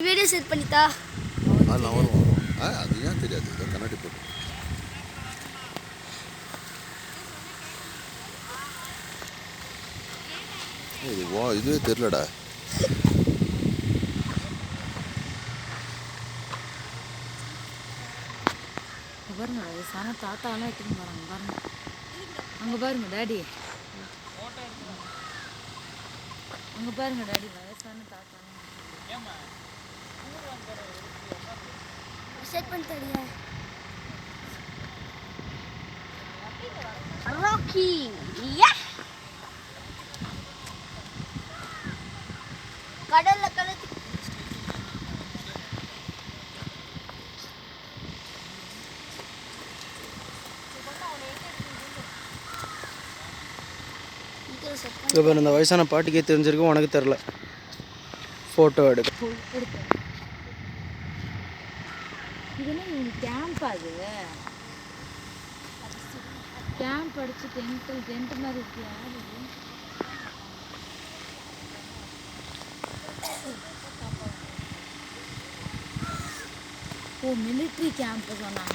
video set பண்ணிட்டா அதெல்லாம் வரும் அது ஏன் தெரியாது ஏதோ கண்ணாடி போட்டு இதுவே தெரிலடா பாருங்க வயசான தாத்தாலாம் எடுத்துன்னு போகிறாங்க பாருங்க அங்கே பாருங்க டாடி அங்கே பாருங்க டாடி வயசான தாத்தாலாம் செட் பண்ணி தரியா ராக்கி யா கடல்ல கலத்தி இப்போ இந்த வயசான பாட்டிக்கே தெரிஞ்சிருக்கும் உனக்கு தெரில ஃபோட்டோ எடுக்க இதெல்லாம் இவங்க கேம்ப் அது கேம்ப் அடிச்சு டென்ட் மாதிரி இருக்கு யாரு ஓ மிலிட்ரி கேம்ப் சொன்னாங்க